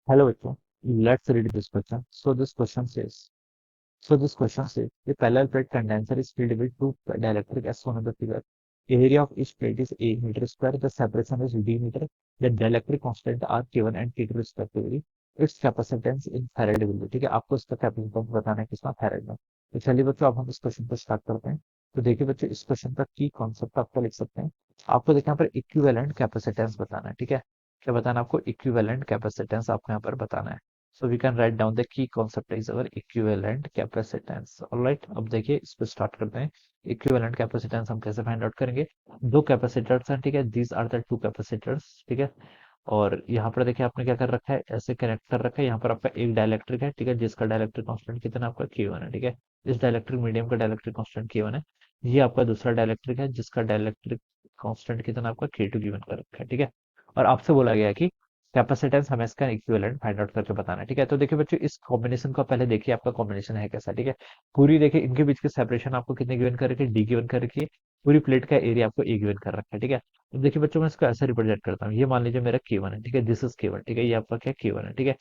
Hello, Vikram. Let's read this question. So this question says the parallel plate condenser is filled with two dielectric as shown in the figure. Area of each plate is A meter square. The separation is D meter. The dielectric constant are K1 and K2 respectively. Its capacitance in farad will be। ठीक है, आपको इसका capacitance बताना है किसका, farad में। तो चलिए बच्चों, अब हम इस क्वेश्चन को स्टार्ट करते हैं। तो देखिए बच्चों, इस क्वेश्चन का की कॉन्सेप्ट आपको लिख सकते हैं। आपको देखिए यहाँ पर इक्विवेलेंट कैपेसिटेंस बताना है। ठीक है, क्या बताना है आपको? इक्विवेलेंट कैपेसिटेंस आपको यहाँ पर बताना है। So we can write down the key concept is our equivalent capacitance. Alright, अब देखिए इस पे स्टार्ट करते हैं। इक्विवेलेंट कैपेसिटेंस हम कैसे फाइंड आउट करेंगे? दो कैपेसिटर्स हैं, ठीक है, these are the two capacitors. ठीक है, और यहाँ पर देखिए आपने क्या कर रखा है, ऐसे कनेक्ट कर रखा है। यहाँ पर आपका एक डाइलेक्ट्रिक है, ठीक है, जिसका डाइलेक्ट्रिक कांस्टेंट कितना आपका K1 है। ठीक है, इस डाइलेक्ट्रिक मीडियम का डाइलेक्ट्रिक कांस्टेंट K1 है। ये आपका दूसरा डाइलेक्ट्रिक है जिसका डाइलेक्ट्रिक कांस्टेंट कितना आपका K2 गिवन कर रखा है। ठीक है, और आपसे बोला गया है कि कैपेसिटेंस हमें इसका इक्विवेलेंट फाइंड आउट करके बताना है। ठीक है, तो देखिए बच्चों, इस कॉम्बिनेशन को पहले देखिए आपका कॉम्बिनेशन है कैसा। ठीक है, पूरी देखिए इनके बीच की सेपरेशन आपको कितने गिवन कर रखी है, डी गिवन कर रखी है। पूरी प्लेट का एरिया आपको ए गिवन कर रखा है। ठीक है, अब देखिए बच्चों, मैं इसको ऐसे रिप्रेजेंट करता हूँ। ये मान लीजिए मेरा K1 है। ठीक है, दिस इज K1। ठीक है, ये आपका क्या K1 है। ठीक है,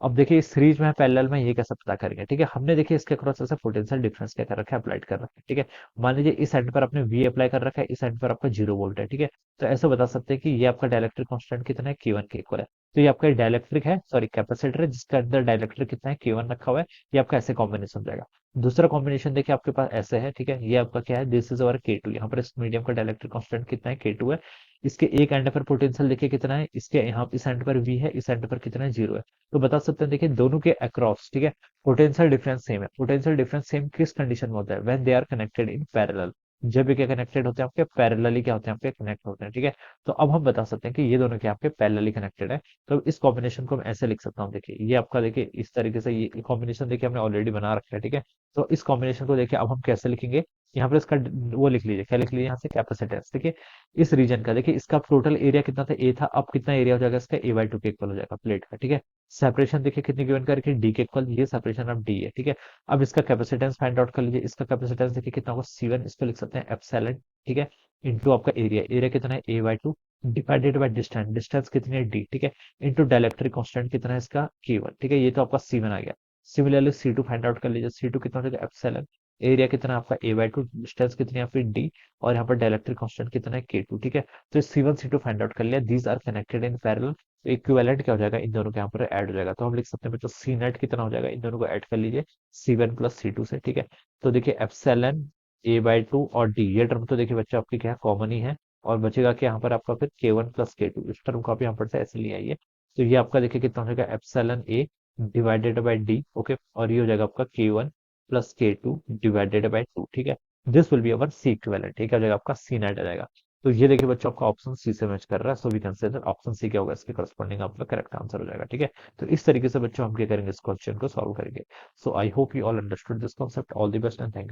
अब देखिए इस सीरीज में पैरेलल में ये कैसे पता करेंगे। ठीक है, हमने देखिए इसके अक्रॉस ऐसा पोटेंशियल डिफरेंस क्या कर रखा है, अप्लाइड कर रखा है। ठीक है, मान लीजिए इस एंड पर आपने V अप्लाई कर रखा है, इस एंड पर आपका 0 वोल्ट है। ठीक है, तो ऐसे बता सकते हैं कि ये आपका डाइलेक्ट्रिक कांस्टेंट कितना है, K1 के इक्वल है। तो ये आपका डाइलेक्ट्रिक है, सॉरी कैपेसिटर है, जिसके अंदर डाइलेक्ट्रिक कितना है, K1 रखा हुआ है। ये आपका ऐसे कॉम्बिनेशन हो जाएगा। दूसरा कॉम्बिनेशन देखिए आपके पास ऐसे है। ठीक है, ये आपका क्या है, दिस इज अवर K2। यहाँ पर इस मीडियम का डाइलेक्ट्रिक कांस्टेंट कितना है, K2 है। इसके एक एंड पर पोटेंशियल देखिए कितना है, इसके यहाँ इस एंड पर V है, इस एंड पर कितना है, 0 है। तो बता सकते हैं देखिए दोनों के अक्रॉस, ठीक है, पोटेंशियल डिफरेंस सेम है। पोटेंशियल डिफरेंस सेम किस कंडीशन में होता है? When they are connected in parallel. जब ये क्या कनेक्टेड होते हैं आपके, पैरेलली क्या होते हैं आपके, कनेक्ट होते हैं। ठीक है, तो अब हम बता सकते हैं कि ये दोनों क्या आपके पैरेलली कनेक्टेड है। तो इस कॉम्बिनेशन को मैं ऐसे लिख सकता हूँ। देखिए ये आपका, देखिए इस तरीके से ये कॉम्बिनेशन देखिए हमने ऑलरेडी बना रखा है। ठीक है, तो इस कॉम्बिनेशन को देखिए अब हम कैसे लिखेंगे। यहाँ पर इसका वो लिख लीजिए, क्या लिख लीजिए यहाँ से, कैपेसिटेंस। देखिए इस रीजन का, देखिए इसका टोटल एरिया कितना था, ए था, अब कितना एरिया हो जाएगा इसका, A/2 के इक्वल हो जाएगा प्लेट का। ठीक है, सेपरेशन देखिए कितनी गिवन करके, डी के इक्वल, ये सेपरेशन ऑफ डी है। ठीक है, अब इसका कैपेसिटेंस फाइंड आउट कर लीजिए। इसका कैपेसिटेंस देखिए कितना होगा, C1, इसको लिख सकते हैं एप्सिलॉन। ठीक है, इनटू आपका एरिया, एरिया कितना है, A/2 divided by distance, distance कितनी है, डी। ठीक है, इनटू डाइलेक्ट्रिक कांस्टेंट कितना है इसका, K1। ठीक है, ये तो आपका C1 आ गया। सिमिलरली C2 फाइंड आउट कर लीजिए। C2 कितना हो जाएगा, एप्सिलॉन। एरिया कितना है आपका, A/2, डिस्टेंस कितनी है आपकी, डी, और यहाँ पर डाइलेक्ट्रिक कांस्टेंट कितना है, K2। ठीक है, तो C1 C2 फाइंड आउट कर लिया। These are connected in parallel. तो इक्विवेलेंट क्या हो जाएगा, इन दोनों के यहाँ पर ऐड हो जाएगा। तो हम लिख सकते हैं बच्चों, सी नेट कितना हो जाएगा, इन दोनों को ऐड कर लीजिए, C1 प्लस C2 से। ठीक है, तो देखिए एप्सिलॉन A/2 और डी, ये टर्म तो देखिए बच्चों आपकी क्या है, कॉमन ही है। और बचेगा कि यहाँ पर आपका फिर K1 प्लस K2, इस टर्म को आप यहाँ पर से ऐसे ले आइए। तो ये आपका देखिए कितना हो जाएगा, epsilon A divided by D. Okay, और ये हो जाएगा आपका K1 plus K2 divided by 2। ठीक है, this will be our C equivalent. ठीक है, हो जाएगा आपका सी नेट आ जाएगा। तो ये देखिए बच्चों, आपका ऑप्शन सी से मैच कर रहा है। So we can say that option C क्या होगा, इसके करस्पॉन्डिंग आपका करेक्ट आंसर हो जाएगा। ठीक है, तो इस तरीके से बच्चों हम क्या करेंगे, इस क्वेश्चन को सॉल्व करेंगे। So I hope you all understood this concept. All the best and thank you.